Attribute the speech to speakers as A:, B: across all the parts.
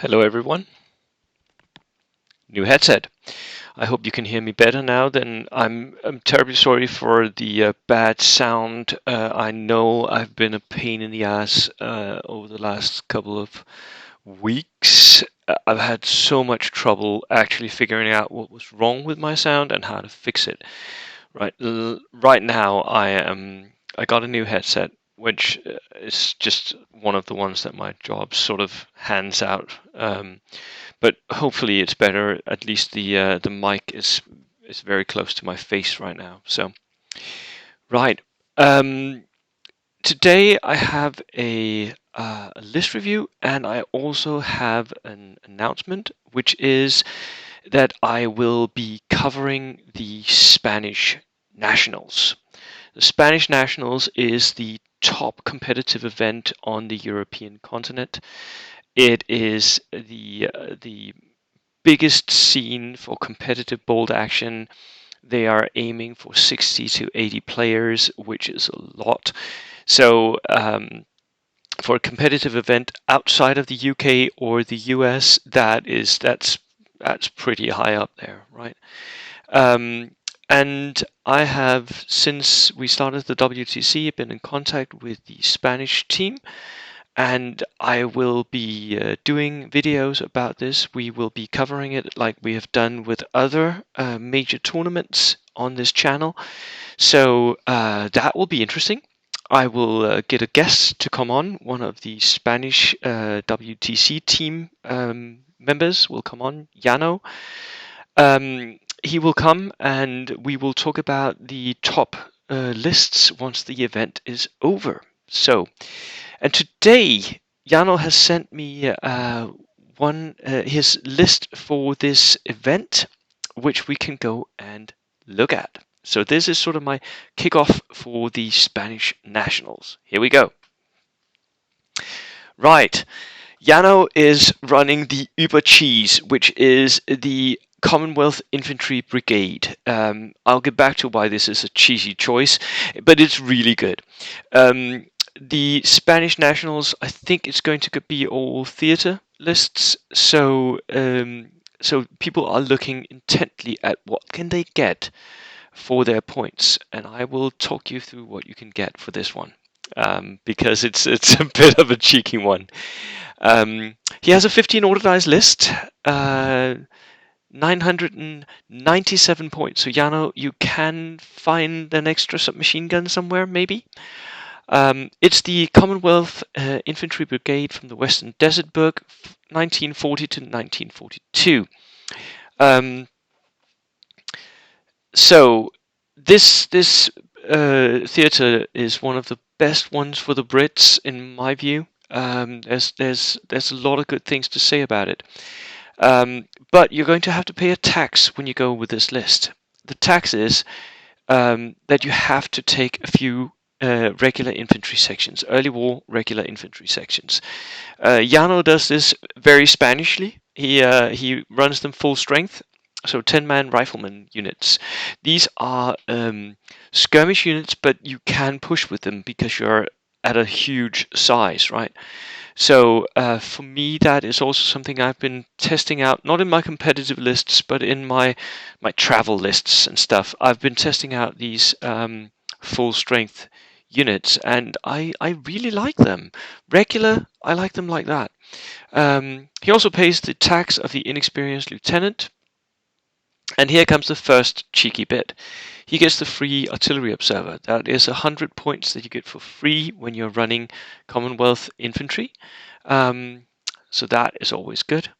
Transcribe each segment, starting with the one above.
A: Hello everyone, new headset. I hope you can hear me better now. Then I'm terribly sorry for the bad sound. I know I've been a pain in the ass over the last couple of weeks. I've had so much trouble actually figuring out what was wrong with my sound and how to fix it. Right now I got a new headset, which is just one of the ones that my job sort of hands out. But hopefully it's better. At least the mic is very close to my face right now. So right. Um, Today I have a list review, and I also have an announcement, which is that I will be covering the Spanish Nationals. The Spanish Nationals is the top competitive event on the European continent. It is the biggest scene for competitive bold action. They are aiming for 60 to 80 players, which is a lot. So for a competitive event outside of the UK or the US, that's pretty high up there, right? Um, and I have, since we started the WTC, been in contact with the Spanish team, and I will be doing videos about this. We will be covering it like we have done with other major tournaments on this channel. So that will be interesting. I will get a guest to come on. One of the Spanish WTC team members will come on, Jano. He will come and we will talk about the top lists once the event is over. So, and today Jano has sent me his list for this event, which we can go and look at. So this is sort of my kickoff for the Spanish Nationals. Here we go. Right. Jano is running the Übercheese, which is the Commonwealth Infantry Brigade. I'll get back to why this is a cheesy choice, but it's really good. The Spanish Nationals, I think it's going to be all theatre lists, so people are looking intently at what can they get for their points, and I will talk you through what you can get for this one. Because it's a bit of a cheeky one. He has a 15 order list, 997 points. So Jano, you can find an extra submachine gun somewhere, maybe. It's the Commonwealth Infantry Brigade from the Western Desert Book, 1940 to 1942. So this theatre is one of the best ones for the Brits, in my view. There's a lot of good things to say about it, but you're going to have to pay a tax when you go with this list. The tax is that you have to take a few regular infantry sections, early war regular infantry sections. Jano does this very Spanishly. He runs them full strength, so 10-man rifleman units. These are skirmish units, but you can push with them because you're at a huge size, right? So for me, that is also something I've been testing out, not in my competitive lists, but in my travel lists and stuff. I've been testing out these full strength units, and I really like them. Regular, I like them like that. He also pays the tax of the inexperienced lieutenant. And here comes the first cheeky bit. He gets the free artillery observer. That is 100 points that you get for free when you're running Commonwealth infantry. So that is always good.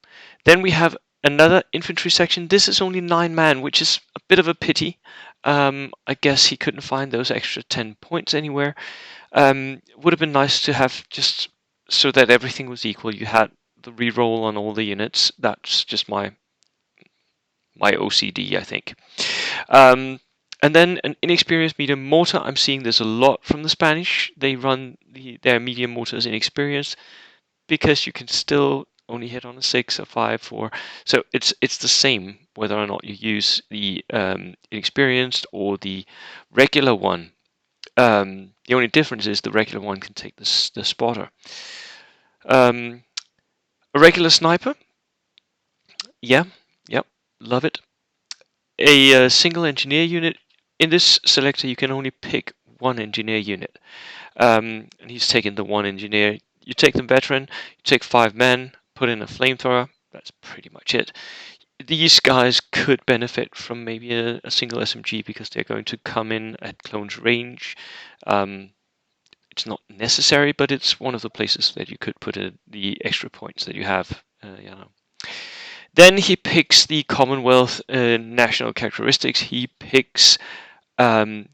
A: Then we have another infantry section. This is only 9-man, which is a bit of a pity. I guess he couldn't find those extra 10 points anywhere. Would have been nice to have just so that everything was equal. You had the reroll on all the units. That's just my OCD, I think. And then an inexperienced medium mortar. I'm seeing this a lot from the Spanish. They run their medium mortars inexperienced because you can still only hit on a 6, a 5, 4. So it's the same whether or not you use the inexperienced or the regular one. The only difference is the regular one can take the spotter. A regular sniper, yeah, yep, love it. A single engineer unit. In this selector, you can only pick one engineer unit. And he's taken the one engineer. You take the veteran, you take 5 men, put in a flamethrower. That's pretty much it. These guys could benefit from maybe a single SMG because they're going to come in at close range. Um, it's not necessary, but it's one of the places that you could put the extra points that you have. Then he picks the Commonwealth national characteristics. He picks um,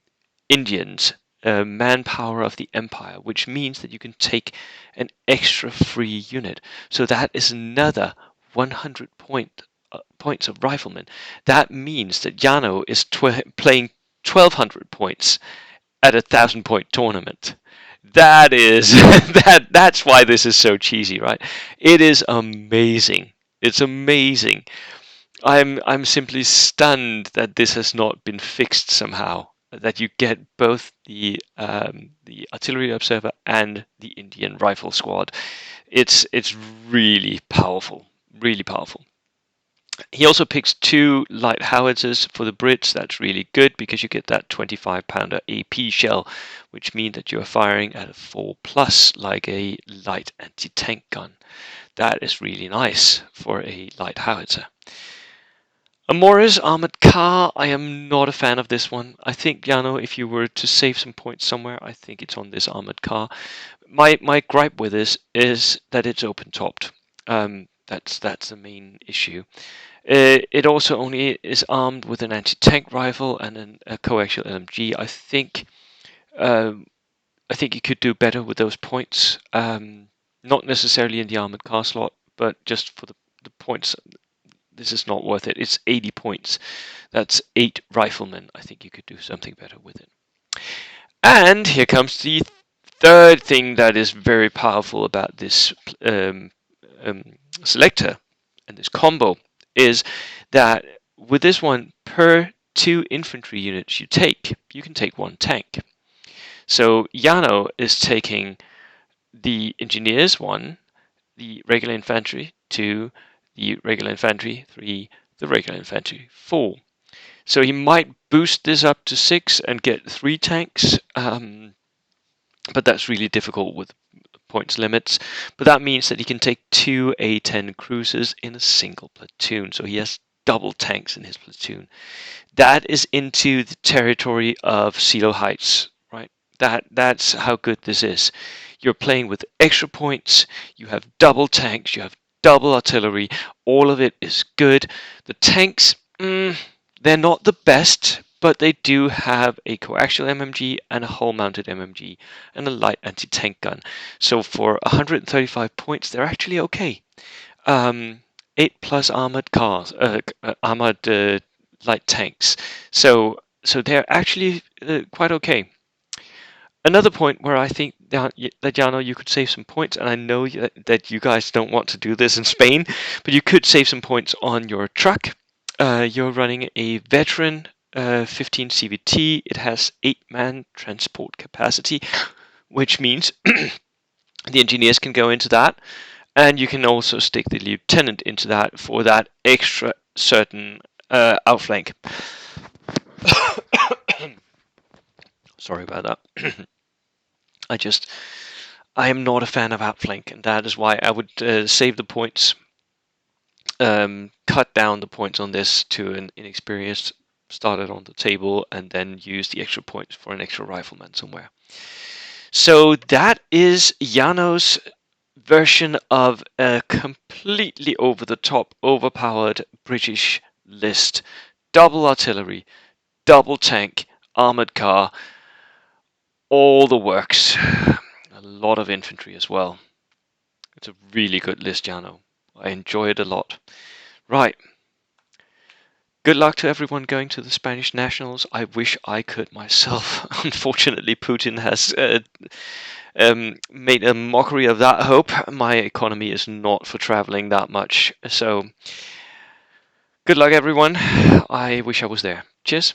A: Indians, manpower of the empire, which means that you can take an extra free unit. So that is another 100 points of rifleman. That means that Jano is playing 1200 points at a 1,000 point tournament. That is that's why this is so cheesy, right? It is amazing. It's amazing. I'm simply stunned that this has not been fixed somehow. That you get both the artillery observer and the Indian rifle squad. It's really powerful, really powerful. He also picks 2 light howitzers for the Brits. That's really good because you get that 25-pounder AP shell, which means that you are firing at a 4+ like a light anti-tank gun. That is really nice for a light howitzer. A Morris armored car, I am not a fan of this one. I think, Jano, if you were to save some points somewhere, I think it's on this armored car. My gripe with this is that it's open topped. That's the main issue. It also only is armed with an anti-tank rifle and a coaxial LMG. Um, I think you could do better with those points. Not necessarily in the armored car slot, but just for the points. This is not worth it. It's 80 points. That's 8 riflemen. I think you could do something better with it. And here comes the third thing that is very powerful about this selector and this combo is that with this one, per 2 infantry units you can take 1 tank. So Jano is taking the engineers 1, the regular infantry 2, the regular infantry 3, the regular infantry 4. So he might boost this up to 6 and get 3 tanks, but that's really difficult with points limits. But that means that he can take 2 A-10 cruisers in a single platoon. So he has double tanks in his platoon. That is into the territory of Silo Heights, right? That's how good this is. You're playing with extra points, you have double tanks, you have double artillery, all of it is good. The tanks, they're not the best, but they do have a coaxial MMG and a hull-mounted MMG and a light anti-tank gun. So for 135 points, they're actually okay. 8+ armored cars, armored light tanks. So they're actually quite okay. Another point where I think that Jano, you could save some points, and I know that you guys don't want to do this in Spain, but you could save some points on your truck. You're running a veteran 15 CVT. It has 8-man transport capacity, which means the engineers can go into that, and you can also stick the lieutenant into that for that extra certain outflank. Sorry about that. I am not a fan of outflank, and that is why I would save the points, cut down the points on this to an inexperienced, start it on the table, and then use the extra points for an extra rifleman somewhere. So that is Jano's version of a completely over-the-top, overpowered British list. Double artillery, double tank, armored car, all the works. A lot of infantry as well. It's a really good list, Jano. I enjoy it a lot. Right. Good luck to everyone going to the Spanish Nationals. I wish I could myself. Unfortunately, Putin has made a mockery of that hope. My economy is not for traveling that much. So, good luck, everyone. I wish I was there. Cheers.